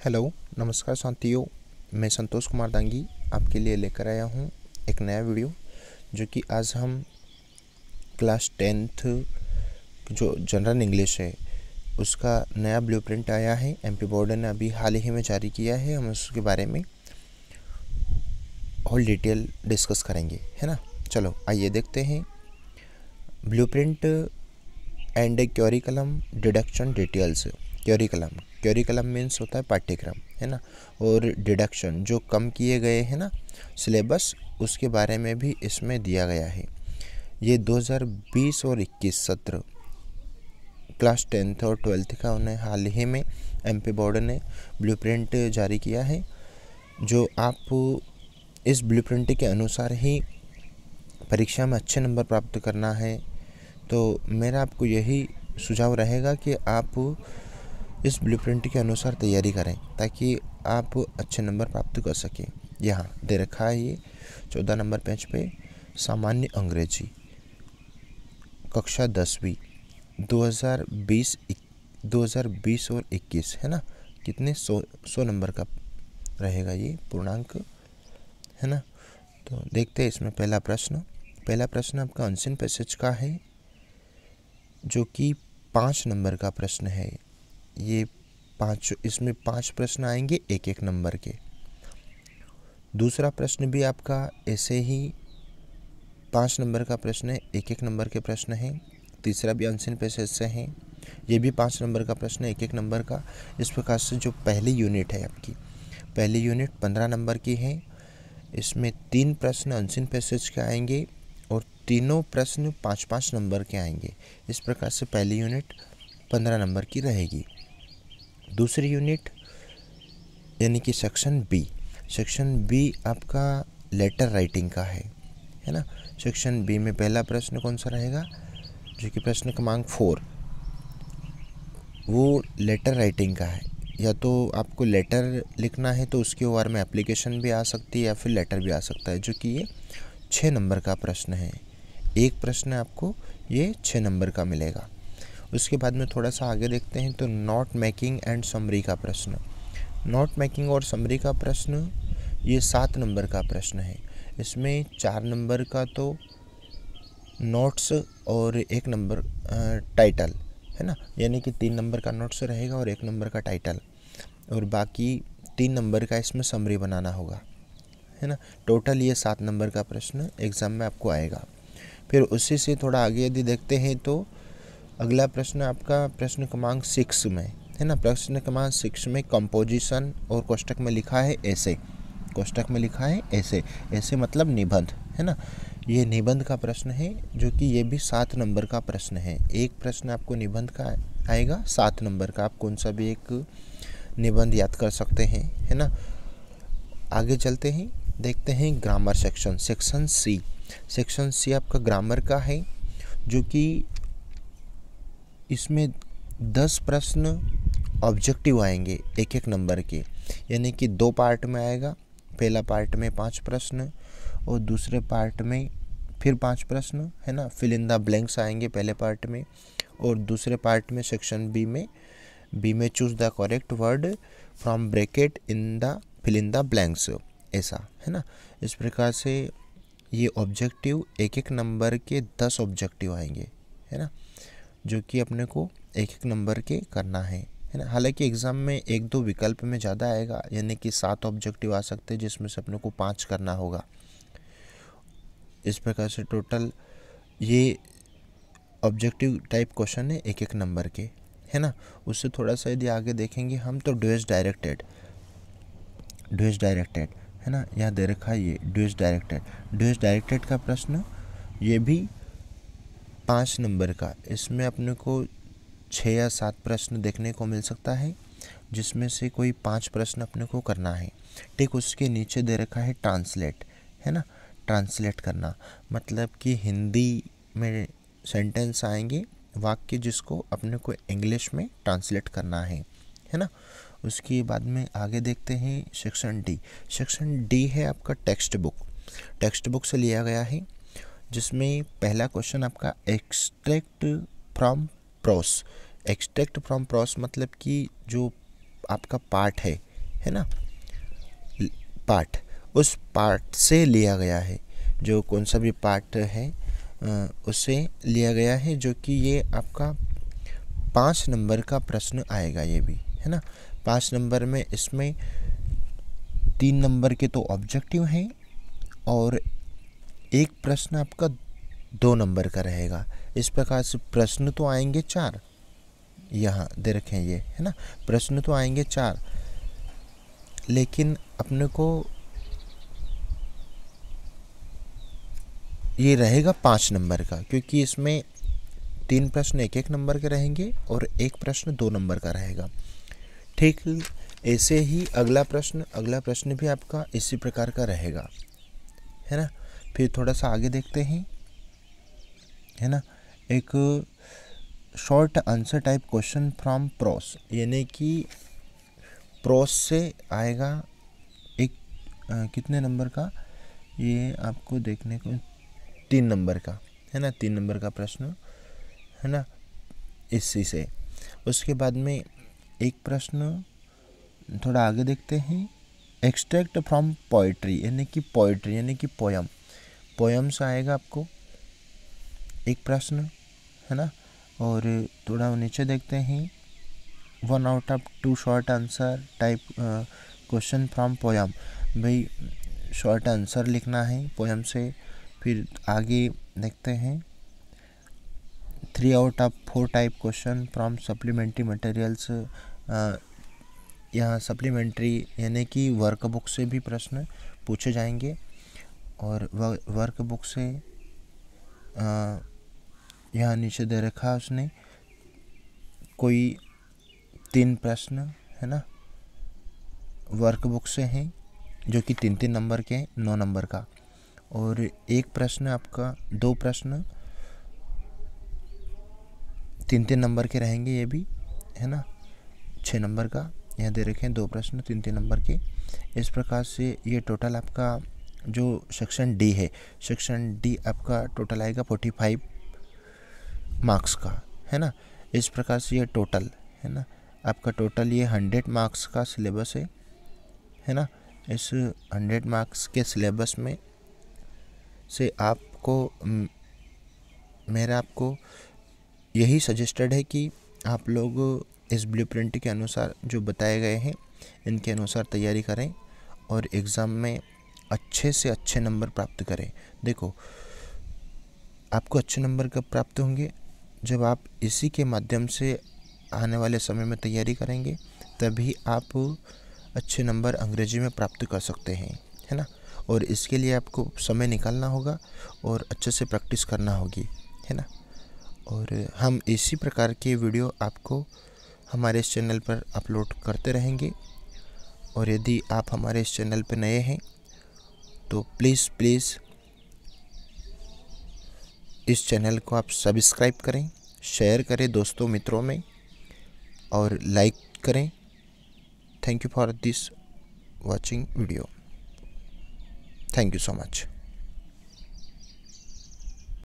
Hello, नमस्कार साथियों। मैं संतोष कुमार दांगी आपके लिए लेकर आया हूँ एक नया वीडियो, जो कि आज हम क्लास 10th जो जनरल इंग्लिश है उसका नया ब्लूप्रिंट आया है। एमपी बोर्ड ने अभी हाल ही में जारी किया है। हम उसके बारे में और डिटेल डिस्कस करेंगे, है ना। चलो आइए देखते हैं blueprint and curriculum deduction details. Curriculum means होता है पाठ्यक्रम, है ना। और डिडक्शन जो कम किए गए हैं ना सिलेबस, उसके बारे में भी इसमें दिया गया है। ये 2020 और 21 सत्र क्लास 10th और 12th का उन्हें हाल ही में एमपी बोर्ड ने ब्लूप्रिंट जारी किया है। जो आप इस ब्लूप्रिंट के अनुसार ही परीक्षा में अच्छे नंबर प्राप्त करना है, तो मेरा आपको यही सुझाव रहेगा कि आप इस ब्लूप्रिंट के अनुसार तैयारी करें ताकि आप अच्छे नंबर प्राप्त कर सकें। यहाँ दे रखा है ये 14 नंबर पेज पे सामान्य अंग्रेजी कक्षा 10वीं 2020 और 21, है ना। कितने 100 नंबर का रहेगा ये पूर्णांक, है ना। तो देखते हैं इसमें पहला प्रश्न आपका अनसीन पैसेज का है, जो कि 5 नंबर का प्रश्न है। ये इसमें 5 प्रश्न आएंगे एक एक नंबर के। दूसरा प्रश्न भी आपका ऐसे ही 5 नंबर का प्रश्न है, एक एक नंबर के प्रश्न है। तीसरा भी अनसीन पैसेज से है, ये भी 5 नंबर का प्रश्न है, एक एक नंबर का। इस प्रकार से जो पहली यूनिट है आपकी, पहली यूनिट 15 नंबर की है। इसमें 3 प्रश्न अनसीन पैसेज के आएंगे और तीनों प्रश्न 5-5 नंबर के आएंगे। इस प्रकार से पहली यूनिट 15 नंबर की रहेगी। दूसरी यूनिट यानी कि सेक्शन बी आपका लेटर राइटिंग का है ना। सेक्शन बी में पहला प्रश्न कौन सा रहेगा, जो कि प्रश्न क्रमांक 4, वो लेटर राइटिंग का है। या तो आपको लेटर लिखना है तो उसके ओर में एप्लीकेशन भी आ सकती है या फिर लेटर भी आ सकता है, जो कि ये 6 नंबर का प्रश्न है। एक प्रश्न आपको ये 6 नंबर का मिलेगा। उसके बाद में थोड़ा सा आगे देखते हैं तो नोट मेकिंग एंड समरी का प्रश्न। नोट मेकिंग और समरी का प्रश्न ये 7 नंबर का प्रश्न है। इसमें 4 नंबर का तो नोट्स और 1 नंबर टाइटल, है ना। यानी कि 3 नंबर का नोट्स रहेगा और 1 नंबर का टाइटल, और बाकी 3 नंबर का इसमें समरी बनाना होगा, है ना। टोटल ये 7 नंबर का प्रश्न एग्ज़ाम में आपको आएगा। फिर उसी से थोड़ा आगे यदि देखते हैं तो अगला प्रश्न आपका प्रश्न क्रमांक 6 में, है ना। प्रश्न क्रमांक 6 में कंपोजिशन और कोष्टक में लिखा है ऐसे। ऐसे मतलब निबंध, है ना। ये निबंध का प्रश्न है, जो कि ये भी 7 नंबर का प्रश्न है। एक प्रश्न आपको निबंध का आएगा 7 नंबर का। आप कौन सा भी एक निबंध याद कर सकते हैं, है ना। आगे चलते हैं, देखते हैं ग्रामर सेक्शन सी आपका ग्रामर का है, जो कि इसमें 10 प्रश्न ऑब्जेक्टिव आएंगे एक एक नंबर के, यानी कि 2 पार्ट में आएगा। पहला पार्ट में 5 प्रश्न और दूसरे पार्ट में फिर 5 प्रश्न, है ना। फिल इन द ब्लैंक्स आएंगे पहले पार्ट में, और दूसरे पार्ट में सेक्शन बी में choose the correct word from bracket in the fill in the blanks, ऐसा, है ना। इस प्रकार से ये ऑब्जेक्टिव एक एक नंबर के 10 ऑब्जेक्टिव आएंगे, है ना, जो कि अपने को एक एक नंबर के करना है ना। हालांकि एग्ज़ाम में 1-2 विकल्प में ज़्यादा आएगा, यानी कि 7 ऑब्जेक्टिव आ सकते हैं, जिसमें से अपने को 5 करना होगा। इस प्रकार से टोटल ये ऑब्जेक्टिव टाइप क्वेश्चन है एक एक नंबर के, है ना। उससे थोड़ा सा यदि आगे देखेंगे हम तो ड्यूएस डायरेक्टेड, है ना। यहाँ दे रखा है ये ड्यूएस डायरेक्टेड का प्रश्न, ये भी 5 नंबर का। इसमें अपने को 6 या 7 प्रश्न देखने को मिल सकता है, जिसमें से कोई 5 प्रश्न अपने को करना है। ठीक उसके नीचे दे रखा है ट्रांसलेट, है ना। ट्रांसलेट करना मतलब कि हिंदी में सेंटेंस आएंगे, वाक्य, जिसको अपने को इंग्लिश में ट्रांसलेट करना है ना। उसके बाद में आगे देखते हैं सेक्शन डी है आपका टेक्स्ट बुक से लिया गया है, जिसमें पहला क्वेश्चन आपका एक्सट्रैक्ट फ्रॉम प्रोस मतलब कि जो आपका पाठ है, है ना, पार्ट, उस पार्ट से लिया गया है, जो कौन सा भी पार्ट है उससे लिया गया है, जो कि ये आपका 5 नंबर का प्रश्न आएगा ये भी, है ना। 5 नंबर में इसमें 3 नंबर के तो ऑब्जेक्टिव हैं और एक प्रश्न आपका 2 नंबर का रहेगा। इस प्रकार से प्रश्न तो आएंगे 4, यहाँ दे रखें ये, है ना, प्रश्न तो आएंगे 4, लेकिन अपने को ये रहेगा 5 नंबर का, क्योंकि इसमें 3 प्रश्न 1-1 नंबर के रहेंगे और एक प्रश्न 2 नंबर का रहेगा। ठीक ऐसे ही अगला प्रश्न भी आपका इसी प्रकार का रहेगा, है ना। फिर थोड़ा सा आगे देखते हैं, है ना, एक short answer type question from pros, यानी कि प्रोस से आएगा एक कितने नंबर का, ये आपको देखने को 3 नंबर का, है ना, 3 नंबर का प्रश्न, है ना, इसी से। उसके बाद में एक प्रश्न थोड़ा आगे देखते हैं, एक्सट्रैक्ट फ्रॉम पोइट्री, यानी कि पोयम से आएगा आपको एक प्रश्न, है ना। और थोड़ा नीचे देखते हैं, 1 out of 2 short answer type question from poem, भाई शॉर्ट आंसर लिखना है पोयम से। फिर आगे देखते हैं 3 out of 4 type question from supplementary materials, यहाँ सप्लीमेंट्री यानी कि वर्कबुक से भी प्रश्न पूछे जाएंगे, और वर्कबुक से यहाँ नीचे दे रखा उसने कोई 3 प्रश्न, है ना, वर्कबुक से हैं, जो कि 3-3 नंबर के, 9 नंबर का, और एक प्रश्न आपका 2 प्रश्न 3-3 नंबर के रहेंगे, ये भी, है ना, 6 नंबर का, यहाँ दे रखे हैं 2 प्रश्न 3-3 नंबर के। इस प्रकार से ये टोटल आपका जो सेक्शन डी है, सेक्शन डी आपका टोटल आएगा 45 मार्क्स का, है ना। इस प्रकार से ये टोटल, है ना, आपका टोटल ये 100 मार्क्स का सिलेबस है ना। इस 100 मार्क्स के सिलेबस में से आपको मेरा आपको यही सजेस्टेड है कि आप लोग इस ब्लूप्रिंट के अनुसार जो बताए गए हैं इनके अनुसार तैयारी करें और एग्ज़ाम में अच्छे से अच्छे नंबर प्राप्त करें। देखो, आपको अच्छे नंबर कब प्राप्त होंगे, जब आप इसी के माध्यम से आने वाले समय में तैयारी करेंगे, तभी आप अच्छे नंबर अंग्रेजी में प्राप्त कर सकते हैं, है ना। और इसके लिए आपको समय निकालना होगा और अच्छे से प्रैक्टिस करना होगी, है ना। और हम इसी प्रकार के वीडियो आपको हमारे इस चैनल पर अपलोड करते रहेंगे, और यदि आप हमारे इस चैनल पर नए हैं तो प्लीज़ इस चैनल को आप सब्सक्राइब करें, शेयर करें दोस्तों मित्रों में, और लाइक करें। Thank you for this watching video. Thank you so much.